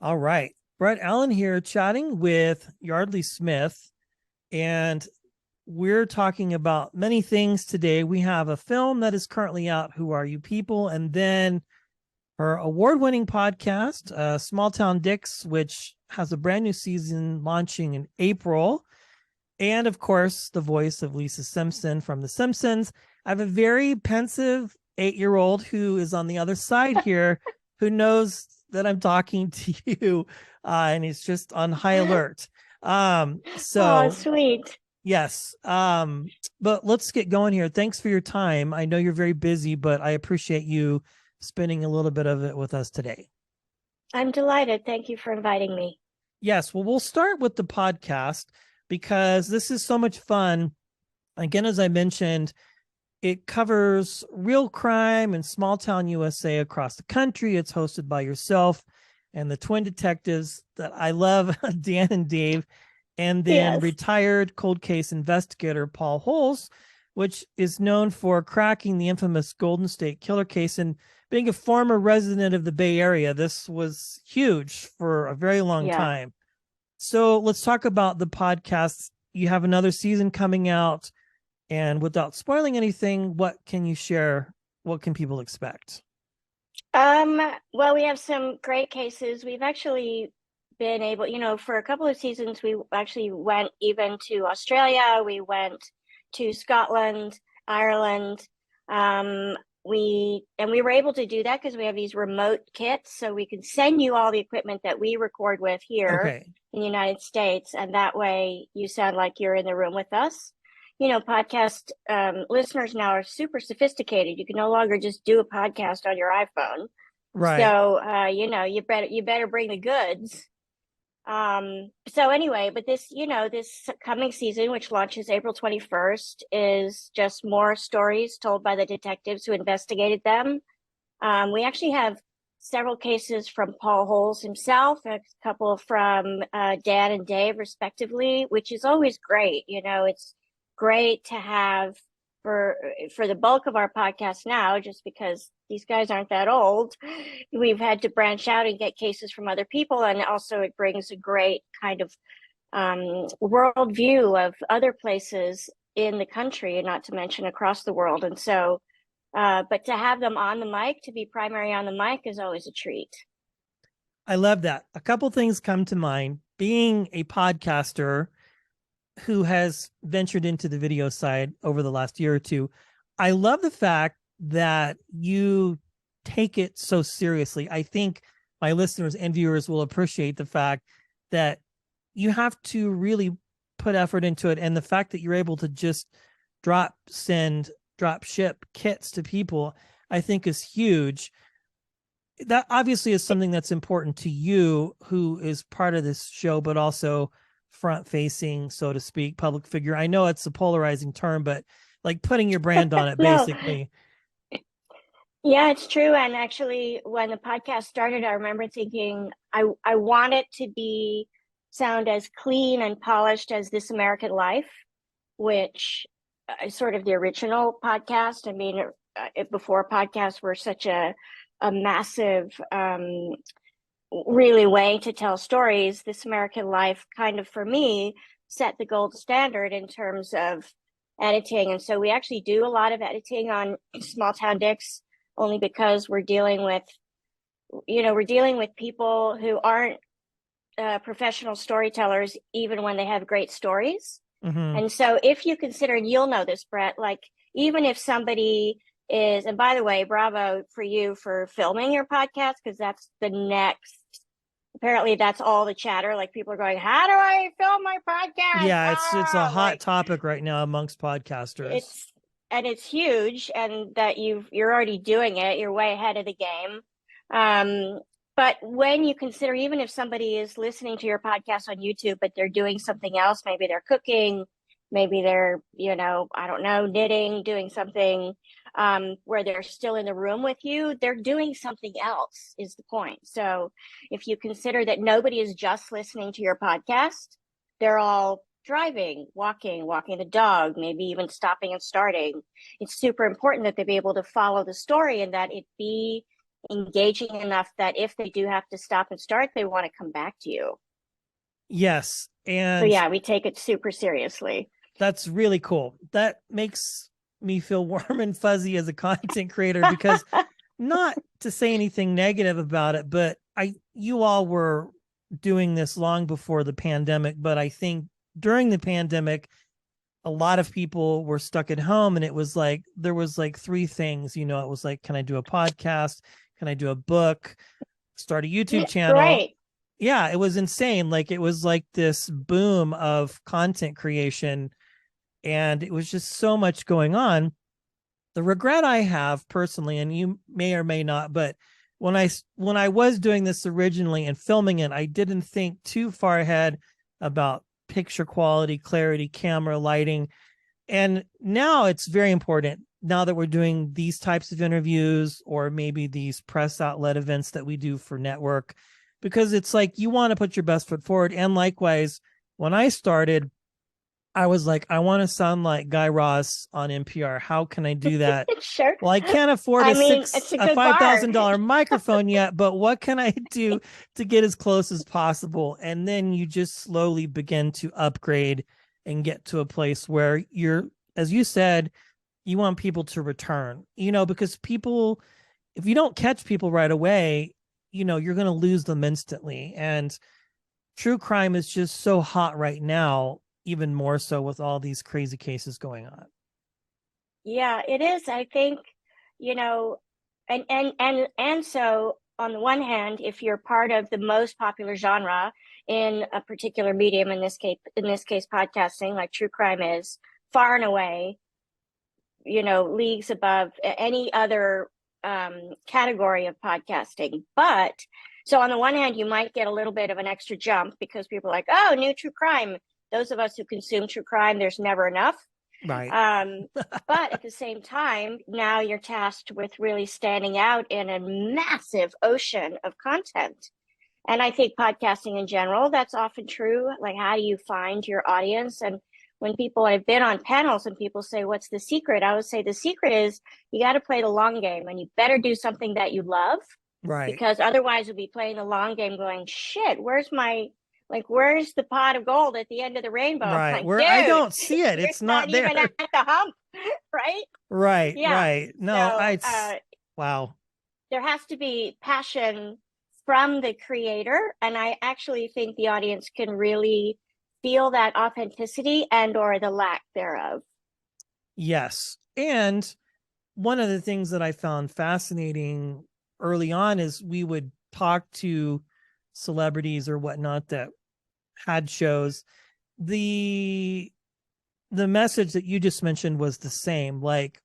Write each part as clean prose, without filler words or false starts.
All right. Brett Allen here chatting with Yeardley Smith, and we're talking about many things today. We have a film that is currently out, Who Are You People? And then her award-winning podcast, Small Town Dicks, which has a brand new season launching in April. And of course, the voice of Lisa Simpson from The Simpsons. I have a very pensive 8-year-old who is on the other side here who knows that I'm talking to you, and he's just on high alert. Oh, So sweet. yes, but let's get going here. Thanks for your time. I know you're very busy, but I appreciate you spending a little bit of it with us today. I'm delighted. Thank you for inviting me. Yes, well, we'll start with the podcast because this is so much fun. Again, as I mentioned, it covers real crime in small town USA across the country. It's hosted by yourself and the twin detectives that I love, Dan and Dave, and then Yes. retired cold case investigator Paul Holes, which is known for cracking the infamous Golden State Killer case. And being a former resident of the Bay Area, this was huge for a very long Yeah. time. So let's talk about the podcast. You have another season coming out. And without spoiling anything, what can you share? What can people expect? Well, we have some great cases. We've actually been able, for a couple of seasons, we actually went even to Australia. We went to Scotland, Ireland. We were able to do that because we have these remote kits, so we can send you all the equipment that we record with here Okay. in the United States, and that way you sound like you're in the room with us. Podcast listeners now are super sophisticated. You can no longer just do a podcast on your iPhone. Right. So, you better bring the goods. So anyway, but this coming season, which launches April 21st, is just more stories told by the detectives who investigated them. We actually have several cases from Paul Holes himself, a couple from Dan and Dave, respectively, which is always great. It's great to have for the bulk of our podcast now, just because these guys aren't that old. We've had to branch out and get cases from other people, and also it brings a great kind of world view of other places in the country, and not to mention across the world. And so, but to have them on the mic, to be primary on the mic, is always a treat. I love that. A couple things come to mind. Being a podcaster who has ventured into the video side over the last year or two, I love the fact that you take it so seriously. I think my listeners and viewers will appreciate the fact that you have to really put effort into it. And the fact that you're able to just drop ship kits to people, I think is huge. That obviously is something that's important to you, who is part of this show, but also front facing, so to speak, public figure. I know it's a polarizing term, but like putting your brand on it, No, basically. yeah, it's true. And actually, when the podcast started, I remember thinking I want it to be sound as clean and polished as This American Life, which is sort of the original podcast. I mean, before podcasts were such a massive really way to tell stories, This American Life kind of, for me, set the gold standard in terms of editing. And so we actually do a lot of editing on Small Town Dicks, only because we're dealing with people who aren't professional storytellers, even when they have great stories. Mm-hmm. And so if you consider, and you'll know this, Brett, like even if somebody is, and by the way, bravo for you for filming your podcast, because that's the next, apparently that's all the chatter. Like people are going, how do I film my podcast? Yeah, it's a hot Like topic right now amongst podcasters. it's huge, and that you're already doing it. You're way ahead of the game. But when you consider, even if somebody is listening to your podcast on YouTube, but they're doing something else, maybe they're cooking, maybe they're, I don't know, knitting, doing something where they're still in the room with you, they're doing something else, is the point. So if you consider that nobody is just listening to your podcast, they're all driving, walking the dog, maybe even stopping and starting. It's super important that they be able to follow the story and that it be engaging enough that if they do have to stop and start, they want to come back to you. Yes. So And yeah, we take it super seriously. that's really cool. That makes me feel warm and fuzzy as a content creator, because not to say anything negative about it, but you all were doing this long before the pandemic, but I think during the pandemic, a lot of people were stuck at home, and it was like there was like three things, it was like, can I do a podcast? Can I do a book? Start a YouTube channel? Right. Yeah, it was insane. Like it was like this boom of content creation, and it was just so much going on. The regret I have personally, and you may or may not, but when I was doing this originally and filming it, I didn't think too far ahead about picture quality, clarity, camera, lighting. And now it's very important, now that we're doing these types of interviews, or maybe these press outlet events that we do for network, because it's like you want to put your best foot forward. And likewise, when I started, I was like, I want to sound like Guy Raz on NPR. How can I do that? Sure. Well, I can't afford I mean, it's a a good bar. $5,000 microphone yet, but what can I do to get as close as possible? And then you just slowly begin to upgrade and get to a place where you're, as you said, you want people to return, because people, if you don't catch people right away, you're going to lose them instantly. And true crime is just so hot right now, even more so with all these crazy cases going on. Yeah, it is. I think, and so on the one hand, if you're part of the most popular genre in a particular medium, in this case, podcasting, like true crime is far and away, leagues above any other category of podcasting. But so on the one hand, you might get a little bit of an extra jump because people are like, oh, new true crime. Those of us who consume true crime, there's never enough. Right. But at the same time, now you're tasked with really standing out in a massive ocean of content. And I think podcasting in general, that's often true. Like, how do you find your audience? And when I've been on panels and people say, what's the secret? I would say the secret is you got to play the long game, and you better do something that you love. Right. Because otherwise you'll be playing the long game going, shit, where's the pot of gold at the end of the rainbow? Right. Like, Where dude, I don't see it. It's not there. Even at the hump, right? Right. Yeah. Right. No, So, wow. there has to be passion from the creator. And I actually think the audience can really feel that authenticity and or the lack thereof. Yes. And one of the things that I found fascinating early on is we would talk to celebrities or whatnot that had shows. The message that you just mentioned was the same. Like,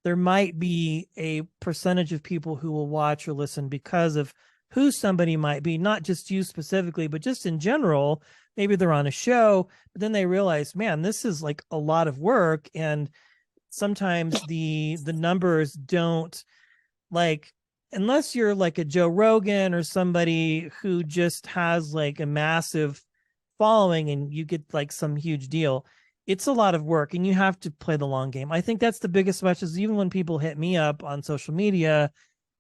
there might be a percentage of people who will watch or listen because of who somebody might be, not just you specifically, but just in general. Maybe they're on a show, but then they realize, man, this is like a lot of work. And sometimes the numbers don't, like, unless you're like a Joe Rogan or somebody who just has like a massive following and you get like some huge deal, it's a lot of work and you have to play the long game. I think that's the biggest message. Even when people hit me up on social media,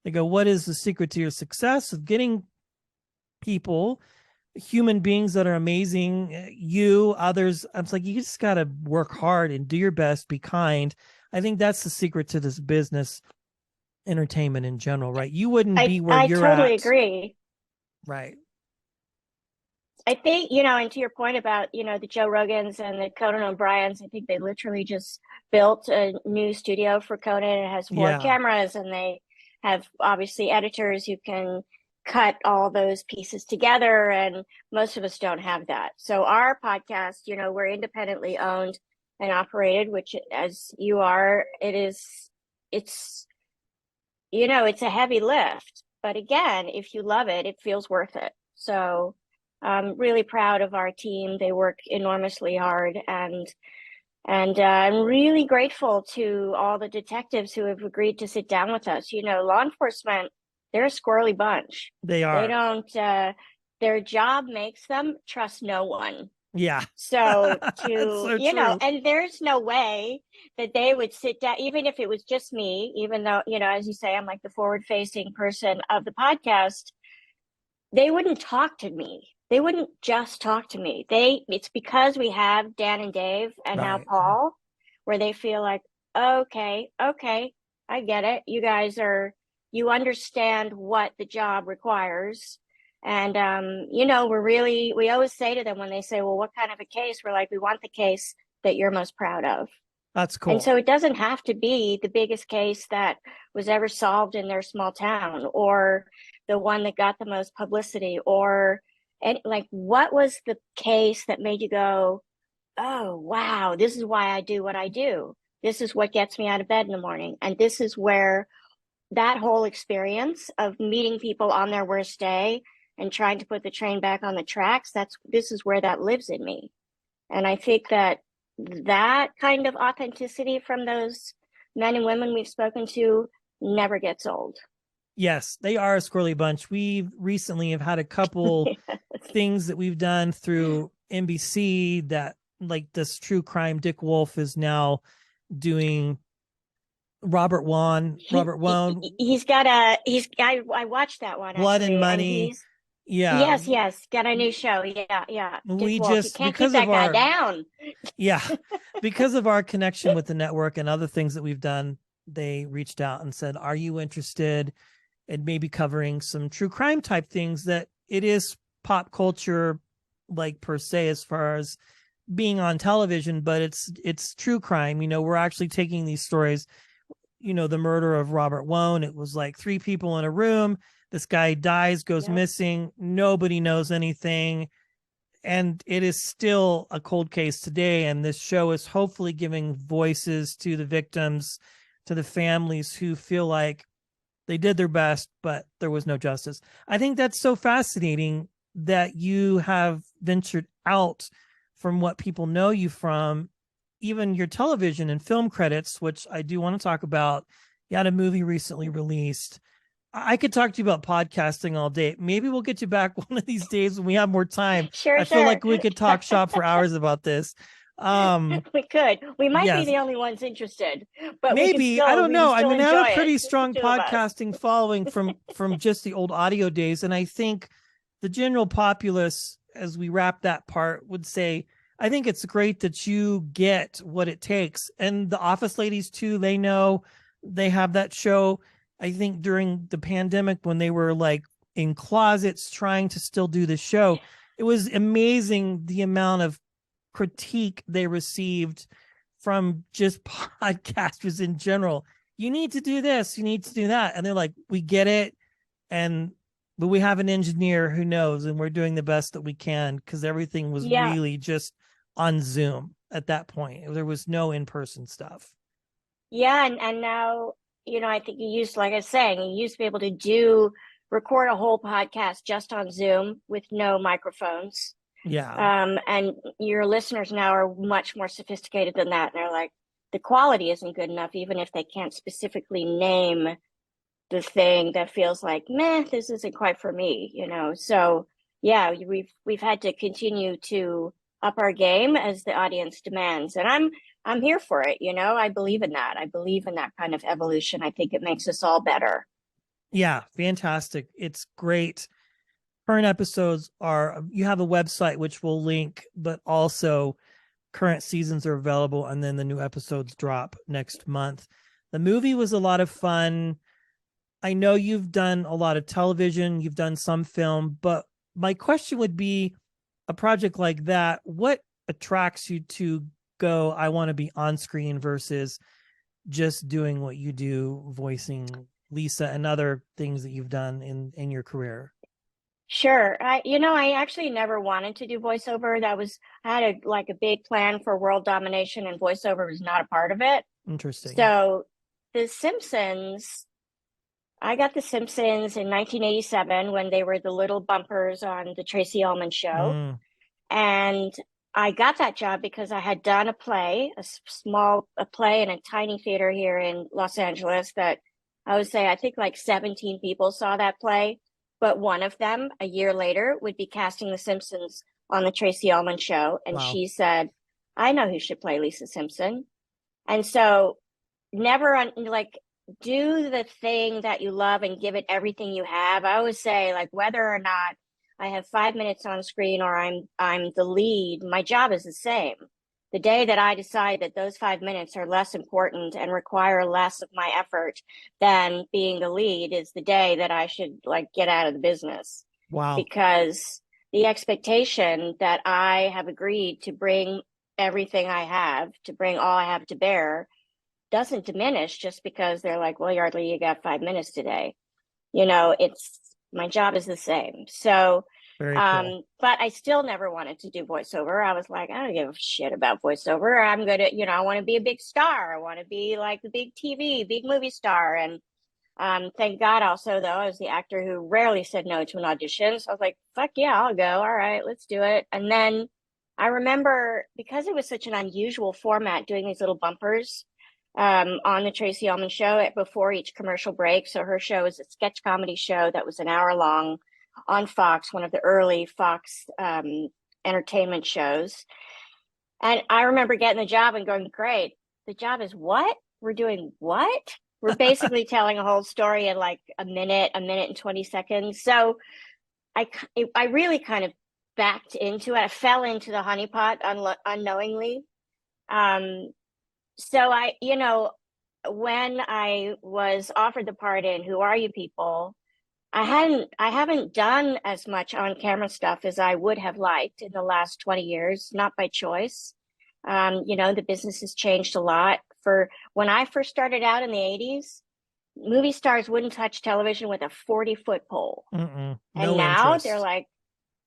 they go, what is the secret to your success of getting people, human beings that are amazing, you, others? I'm like, you just got to work hard and do your best, be kind. I think that's the secret to this business, entertainment in general, right? You wouldn't be where you're at. I totally agree. Right. I think, and to your point about, the Joe Rogans and the Conan O'Briens, I think they literally just built a new studio for Conan. It has 4 cameras, and they have obviously editors who can cut all those pieces together. And most of us don't have that. So our podcast, we're independently owned and operated, which, as you are, it's a heavy lift. But again, if you love it, it feels worth it. So I'm really proud of our team. They work enormously hard, and I'm really grateful to all the detectives who have agreed to sit down with us. Law enforcement, they're a squirrely bunch. They are. They don't, their job makes them trust no one. Yeah. So That's to, so true. and there's no way that they would sit down, even if it was just me, even though, as you say, I'm like the forward facing person of the podcast, they wouldn't talk to me. They wouldn't just talk to me. It's because we have Dan and Dave and now Right. Paul, where they feel like, okay, okay, I get it. You understand what the job requires. And, we always say to them when they say, well, what kind of a case? We're like, we want the case that you're most proud of. That's And cool. so it doesn't have to be the biggest case that was ever solved in their small town or the one that got the most publicity or like what was the case that made you go, oh, wow, this is why I do what I do. This is what gets me out of bed in the morning. And this is where that whole experience of meeting people on their worst day and trying to put the train back on the tracks, this is where that lives in me. And I think that kind of authenticity from those men and women we've spoken to never gets old. Yes, they are a squirrely bunch. We recently have had a couple things that we've done through NBC that, like this true crime, Dick Wolf is now doing Robert Wan, Robert Wan, He's got I watched that one Blood and actually, and Money. he's Yeah. yes, got a new show. Yeah, yeah. Dick We Wolf. You just, can't keep because of that guy our, down. yeah, because of our connection with the network and other things that we've done, they reached out and said, are you interested in maybe covering some true crime type things that it is pop culture, like per se, as far as being on television, but it's true crime. We're actually taking these stories, the murder of Robert Wone. It was like three people in a room. This guy dies, goes Yep. missing. Nobody knows anything. And it is still a cold case today. And this show is hopefully giving voices to the victims, to the families who feel like they did their best, but there was no justice. I think that's so fascinating that you have ventured out from what people know you from, even your television and film credits, which I do want to talk about. You had a movie recently released. I could talk to you about podcasting all day. Maybe we'll get you back one of these days when we have more time. Sure, I feel sure. like we could talk shop for hours about this. Um, We could. We might be yes, the only ones interested, but maybe, I don't we can know. I still mean, I have enjoy a it, pretty just the strong two of us. podcasting following from just the old audio days, and I think the general populace, as we wrap that part, would say, I think it's great that you get what it takes. And the office ladies too, they know, they have that show. I think during the pandemic when they were like in closets trying to still do the show, it was amazing the amount of critique they received from just podcasters in general. You need to do this, you need to do that. And they're like, we get it. And but we have an engineer who knows, and we're doing the best that we can, because everything was Yeah, really just on Zoom at that point. There was no in-person stuff. yeah, and now I think like I was saying, you used to be able to record a whole podcast just on Zoom with no microphones. Yeah. And your listeners now are much more sophisticated than that. And they're like, the quality isn't good enough, even if they can't specifically name the thing that feels like, meh, this isn't quite for me. So yeah, we've had to continue to up our game as the audience demands. And I'm here for it. I believe in that. I believe in that kind of evolution. I think it makes us all better. Yeah, fantastic. It's great. Current episodes are, you have a website which we'll link, but also current seasons are available, and then the new episodes drop next month. The movie was a lot of fun. I know you've done a lot of television, you've done some film, but my question would be, a project like that, what attracts you to go, I want to be on screen versus just doing what you do, voicing Lisa and other things that you've done in your career? Sure. I actually never wanted to do voiceover. I had a big plan for world domination, and voiceover was not a part of it. Interesting. So The Simpsons, I got The Simpsons in 1987 when they were the little bumpers on the Tracy Ullman show. Mm, And I got that job because I had done a play, a play in a tiny theater here in Los Angeles that I would say, I think like 17 people saw that play. But one of them, a year later, would be casting The Simpsons on the Tracy Ullman show, and Wow. she said, I know who should play Lisa Simpson. And so never like do the thing that you love and give it everything you have. I always say, like, whether or not I have 5 minutes on screen or I'm the lead, my job is the same. The day that I decide that those 5 minutes are less important and require less of my effort than being the lead is the day that I should like get out of the business. Wow. Because the expectation that I have agreed to bring everything I have, to bring all I have to bear, doesn't diminish just because they're like, well, Yardley, you got 5 minutes today. It's my job is the same. So, Very cool. but I still never wanted to do voiceover. I was like, I don't give a shit about voiceover. I'm going to, I want to be a big star. I want to be like the big TV, big movie star. And thank God also, though, I was the actor who rarely said no to an audition. So I was like, fuck yeah, I'll go. All right, let's do it. And then I remember, because it was such an unusual format, doing these little bumpers on the Tracy Ullman show before each commercial break. So her show is a sketch comedy show that was an hour long on Fox, one of the early Fox entertainment shows. And I remember getting the job and going, great, the job is what? We're doing what? We're basically telling a whole story in like a minute and 20 seconds. So I really kind of backed into it. I fell into the honeypot unknowingly. So when I was offered the part in Who Are You People, I haven't done as much on camera stuff as I would have liked in the last 20 years, not by choice. The business has changed a lot. For when I first started out in the 80s, movie stars wouldn't touch television with a 40-foot pole. No And now they're interest. like,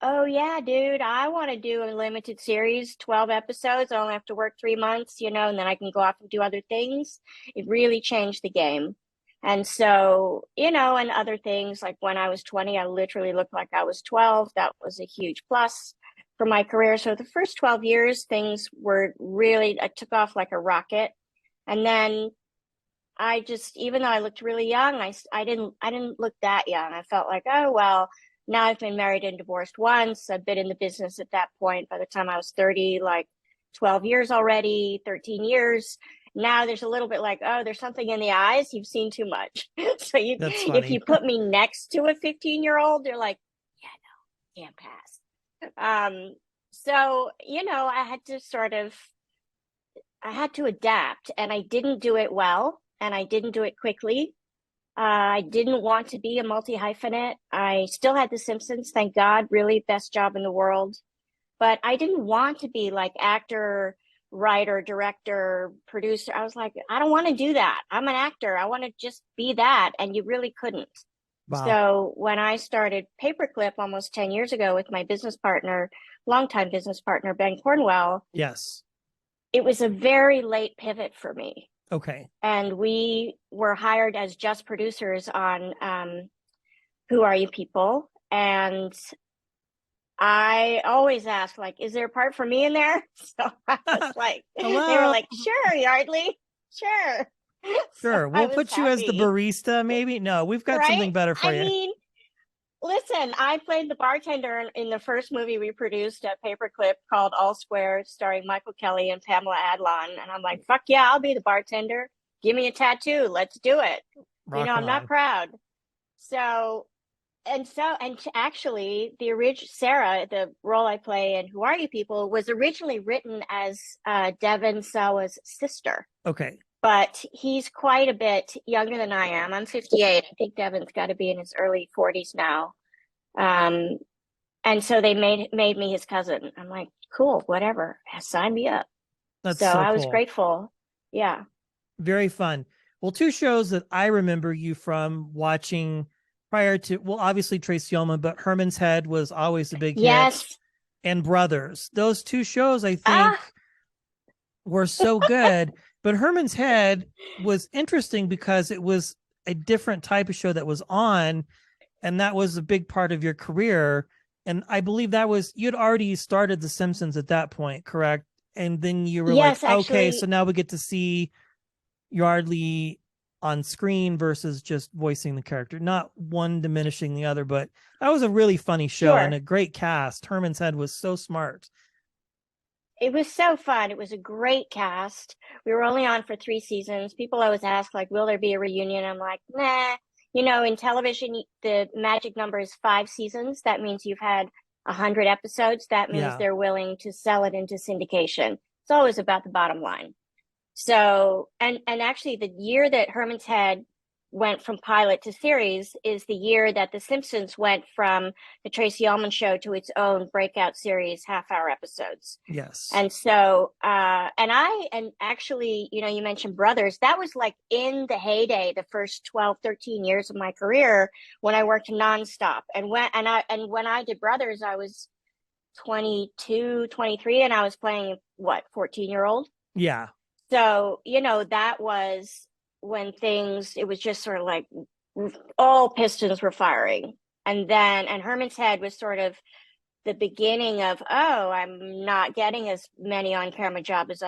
oh yeah, dude, I want to do a limited series, 12 episodes. I only have to work 3 months, and then I can go off and do other things. It really changed the game. And so, and other things, like when I was 20, I literally looked like I was 12. That was a huge plus for my career. So the first 12 years, things were really, I took off like a rocket. And then I just, even though I looked really young, I didn't look that young. I felt like, oh, well, now I've been married and divorced once. I've been in the business at that point. By the time I was 30, like 12 years already, 13 years. Now there's a little bit like, oh, there's something in the eyes. You've seen too much. So That's if you funny. put me next to a 15-year-old, they're like, yeah, no, can't pass. So, I had to adapt, and I didn't do it well, and I didn't do it quickly. I didn't want to be a multi-hyphenate. I still had The Simpsons, thank God, really best job in the world. But I didn't want to be like actor, writer, director, producer. I was like, I don't want to do that. I'm an actor. I want to just be that. And you really couldn't. Wow. So when I started Paperclip almost 10 years ago with my business partner, longtime business partner, Ben Cornwell, Yes. it was a very late pivot for me. Okay. And we were hired as just producers on Who Are You People? And I always ask, like, is there a part for me in there? So I was like, they were Hello. like, sure, Yardley, sure. So Sure. I We'll was put you as the happy, barista, maybe. No, we've got right? something better for I you. mean, listen, I played the bartender in the first movie we produced at Paperclip called All Square, starring Michael Kelly and Pamela Adlon. And I'm like, fuck yeah, I'll be the bartender. Give me a tattoo. Let's do it. Rock I'm not on. proud. So, actually, the original Sarah, the role I play in Who Are You People, was originally written as Devon Sawa's sister. Okay. But he's quite a bit younger than I am. I'm 58. I think Devon's got to be in his early 40s now. And so they made me his cousin. I'm like, cool, whatever. Sign me up. That's So so I was cool. grateful. Yeah. Very fun. Well, two shows that I remember you from watching prior to, well, obviously Tracy Ullman, but Herman's Head was always a big hit, Yes. and Brothers. Those two shows, I think, Ah, were so good. But Herman's Head was interesting because it was a different type of show that was on, and that was a big part of your career. And I believe that was, you'd already started The Simpsons at that point, correct? And then you were like, yes, okay, so actually, now we get to see Yardley on screen versus just voicing the character. Not one diminishing the other, but that was a really funny show and Sure. a great cast. Herman's Head was so smart. It was so fun. It was a great cast. We were only on for 3 seasons. People always ask, like, will there be a reunion? I'm like, nah. In television, the magic number is 5 seasons. That means you've had 100 episodes. That means Yeah. they're willing to sell it into syndication. It's always about the bottom line. So, and actually, the year that Herman's Head went from pilot to series is the year that The Simpsons went from the Tracy Ullman Show to its own breakout series, half-hour episodes. Yes. And so, and actually, you mentioned Brothers. That was like in the heyday, the first 12, 13 years of my career when I worked nonstop. And when I did Brothers, I was 22, 23, and I was playing, 14-year-old. Yeah. So, that was when it was just sort of like all pistons were firing. And Herman's Head was sort of the beginning of, I'm not getting as many on-camera jobs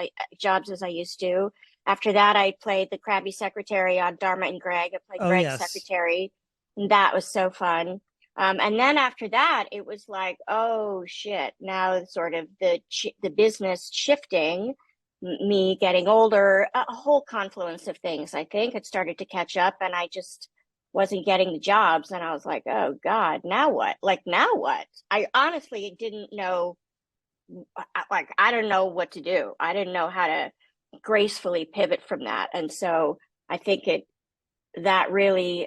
as I used to. After that, I played the crabby secretary on Dharma and Greg. I played Oh, Greg's yes. secretary. And that was so fun. And then after that, it was like, oh shit, now sort of the business shifting, me getting older, a whole confluence of things, I think, had started to catch up, and I just wasn't getting the jobs. And I was like, oh God, now what? Like, now what? I honestly didn't know, I don't know what to do. I didn't know how to gracefully pivot from that. And so I think that really,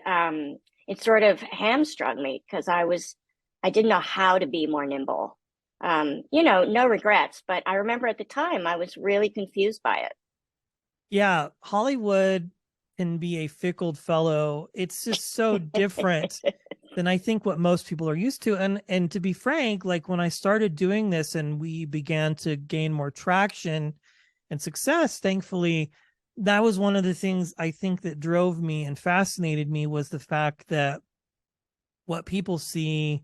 it sort of hamstrung me because I didn't know how to be more nimble. No regrets, but I remember at the time I was really confused by it. Yeah. Hollywood can be a fickle fellow. It's just so different than I think what most people are used to. And to be frank, like when I started doing this and we began to gain more traction and success, thankfully, that was one of the things I think that drove me and fascinated me was the fact that what people see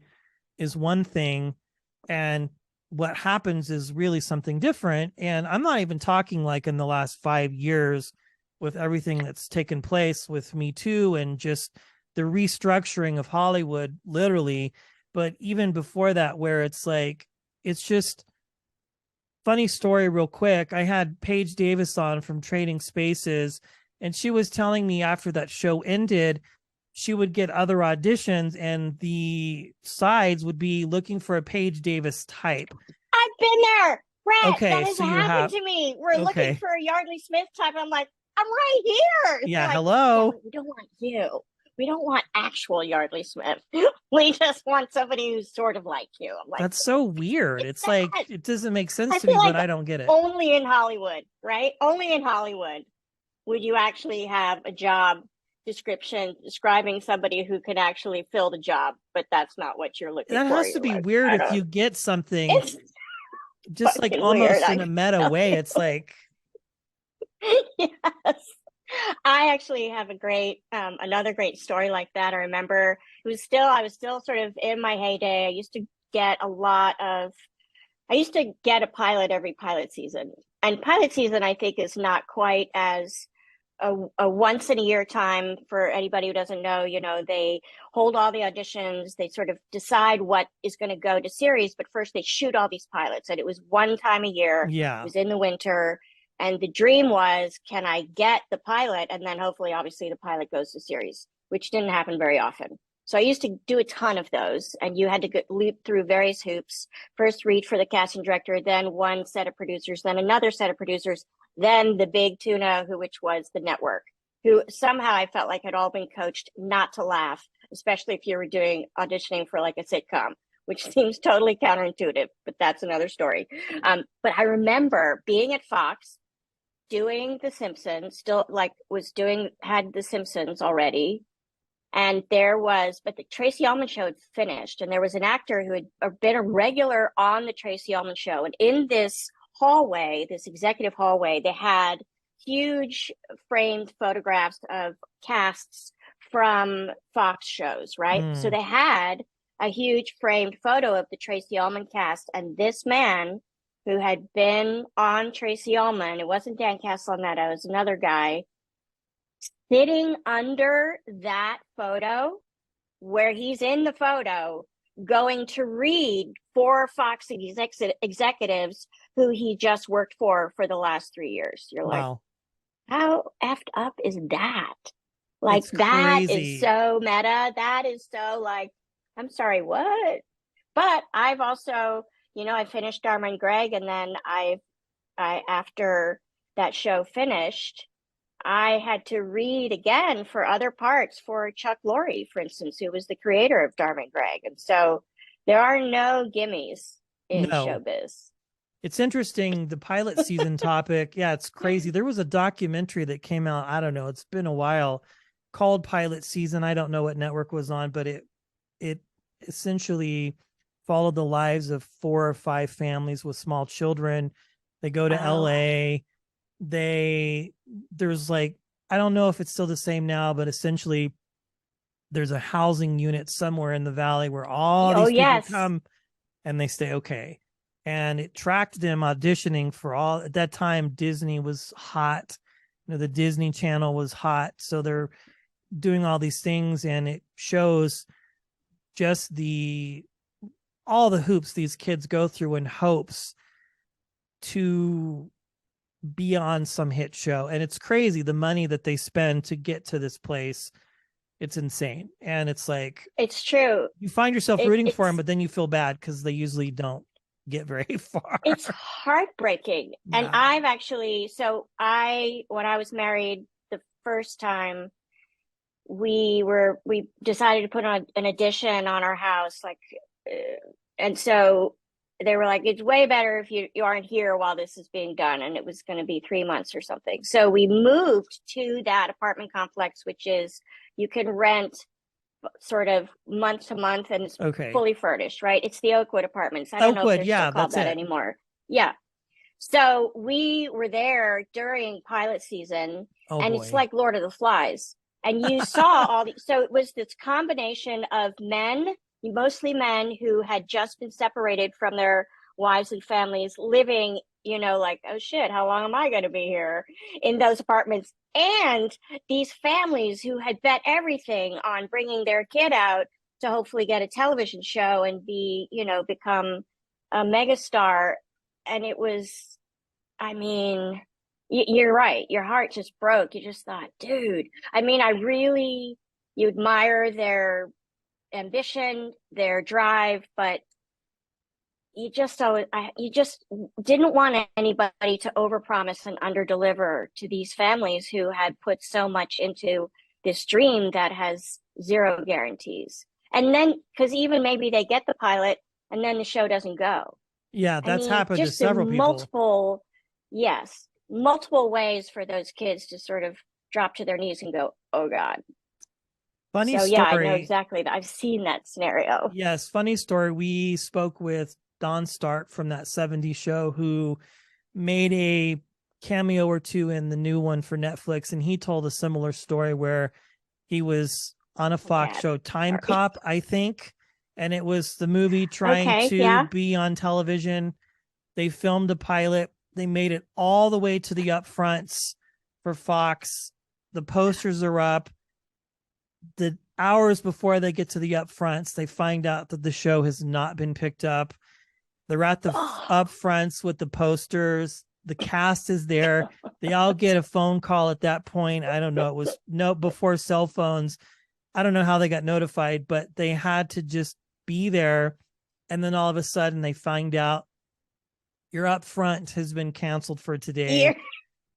is one thing and what happens is really something different. And I'm not even talking like in the last 5 years with everything that's taken place with Me Too and just the restructuring of Hollywood, literally. But even before that, where it's like, it's just funny story real quick. I had Paige Davis on from Trading Spaces, and she was telling me after that show ended, she would get other auditions and the sides would be looking for a Paige Davis type. I've been there, Brett. Okay, That has so you happened have, to me. We're looking okay. for a Yeardley Smith type. I'm like, I'm right here. They're Yeah, like, yeah, hello. but we don't want you. We don't want actual Yeardley Smith. We just want somebody who's sort of like you. I'm like, That's so weird. It's like, that? it doesn't make sense I to feel me, like but I don't get it. only in Hollywood, right? Only in Hollywood would you actually have a job description describing somebody who can actually fill the job, but that's not what you're looking That for. has to You're be like, weird I if don't. you get something It's just like fucking weird. almost I in a can meta tell way. you. It's like, Yes. I actually have another great story like that. I remember I was still sort of in my heyday. I used to get a pilot every pilot season. And pilot season, I think, is not quite as a once in a year time for anybody who doesn't know. They hold all the auditions, they sort of decide what is going to go to series, but first they shoot all these pilots. And it was one time a year. It yeah. was in the winter. And the dream was, can I get the pilot? And then hopefully, obviously, the pilot goes to series, which didn't happen very often. So I used to do a ton of those, and you had to leap through various hoops. First read for the casting director, then one set of producers, then another set of producers, then the big tuna, which was the network, who somehow I felt like had all been coached not to laugh, especially if you were auditioning for like a sitcom, which seems totally counterintuitive, but that's another story. But I remember being at Fox, doing The Simpsons, had The Simpsons already. And but the Tracy Ullman show had finished, and there was an actor who had been a regular on the Tracy Ullman show. And in this hallway, this executive hallway, they had huge framed photographs of casts from Fox shows, right? So they had a huge framed photo of the Tracy Ullman cast, and this man who had been on Tracy Ullman, it wasn't Dan Castellaneta, it was another guy, sitting under that photo where he's in the photo going to read for Fox executives who he just worked for the last 3 years. You're like, Wow. how effed up is that? Like, It's that is crazy. so meta. That is so like, I'm sorry, what? But I've also, I finished Dharma and Greg, and then I after that show finished, I had to read again for other parts for Chuck Lorre, for instance, who was the creator of Dharma and Greg. And so there are no gimmies in No. showbiz. It's interesting, the pilot season topic. Yeah, it's crazy. There was a documentary that came out, I don't know, it's been a while, called Pilot Season. I don't know what network was on, but it essentially followed the lives of 4 or 5 families with small children. They go to Oh, LA. There's like, I don't know if it's still the same now, but essentially there's a housing unit somewhere in the valley where all oh these people yes. come and they stay. Okay. And it tracked them auditioning for all, at that time Disney was hot, the Disney Channel was hot, so they're doing all these things, and it shows just the all the hoops these kids go through in hopes to be on some hit show. And it's crazy the money that they spend to get to this place. It's insane. And it's like It's true. you find yourself It, rooting for them, it's but then you feel bad because they usually don't get very far. it's heartbreaking. And Yeah. I've actually, so when I was married the first time, we decided to put on an addition on our house, like, and so they were like, it's way better if you aren't here while this is being done. And it was going to be 3 months or something. So we moved to that apartment complex, which is, you can rent sort of month to month, and it's Okay. fully furnished, right? It's the Oakwood Apartments. I don't know if Oakwood. they're still Yeah, called that's that it. anymore. Yeah. So we were there during pilot season, Oh and it's boy. like Lord of the Flies. And you saw all the, so it was this combination of men, mostly men who had just been separated from their wives and families, living, like, oh shit, how long am I going to be here in those apartments? And these families who had bet everything on bringing their kid out to hopefully get a television show and be, become a megastar. And it was, I mean, you're right. Your heart just broke. You just thought, dude, I mean, you admire their ambition, their drive, but you just didn't want anybody to overpromise and underdeliver to these families who had put so much into this dream that has zero guarantees. And then, because even maybe they get the pilot and then the show doesn't go. Yeah, I that's mean, happened to just the several people. multiple ways for those kids to sort of drop to their knees and go, oh God. Funny So yeah, I know story. exactly that. I've seen that scenario. Yes, funny story. We spoke with Don Stark from that 70s show who made a cameo or two in the new one for Netflix. And he told a similar story where he was on a Oh, Fox Dad. show, Time Sorry. Cop, I think. And it was the movie trying Okay, to yeah. be on television. They filmed a pilot. They made it all the way to the upfronts for Fox. The posters are up. The hours before they get to the upfronts, they find out that the show has not been picked up. They're at the Oh, upfronts with the posters. The cast is there. They all get a phone call at that point. I don't know. It was no before cell phones. I don't know how they got notified, but they had to just be there. And then all of a sudden they find out your upfront has been canceled for today. you're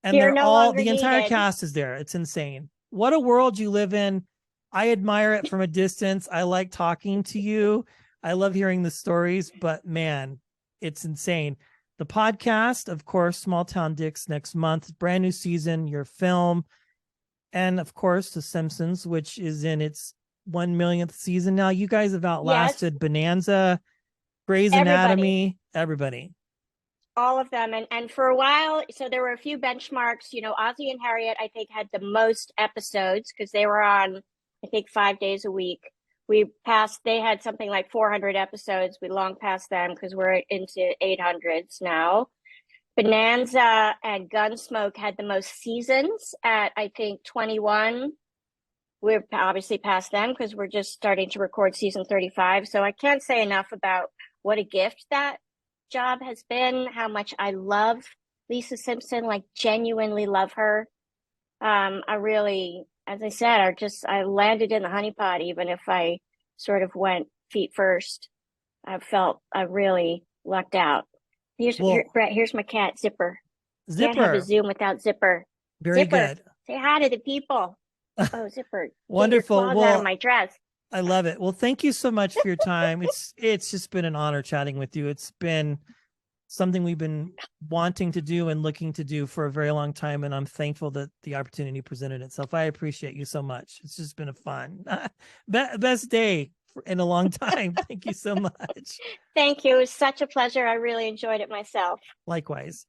And you're they're no all, longer the entire needed. cast is there. It's insane. What a world you live in. I admire it from a distance. I like talking to you. I love hearing the stories, but man, it's insane. The podcast, of course, Small Town Dicks next month, brand new season, your film, and of course, The Simpsons, which is in its 1 millionth season now. You guys have Yes, outlasted Bonanza, Grey's everybody. Anatomy, everybody. All of them. And for a while, so there were a few benchmarks. Ozzy and Harriet, I think, had the most episodes because they were on, I think, 5 days a week. They had something like 400 episodes. We long passed them because we're into 800s now. Bonanza and Gunsmoke had the most seasons at, I think, 21. We're obviously past them because we're just starting to record season 35. So I can't say enough about what a gift that job has been, how much I love Lisa Simpson, like genuinely love her. I really, as I said, I landed in the honeypot, even if I sort of went feet first. I really lucked out. Well, Brett, here's my cat, Zipper. Can't have a Zipper, Zoom without Zipper. very Zipper, good. say hi to the people. Oh, Zipper, get your Wonderful. claws out of Well, my dress. I love it. Well, thank you so much for your time. It's just been an honor chatting with you. It's been something we've been wanting to do and looking to do for a very long time, and I'm thankful that the opportunity presented itself. I appreciate you so much. It's just been a fun best day in a long time. Thank you so much. Thank you. It was such a pleasure. I really enjoyed it myself. Likewise.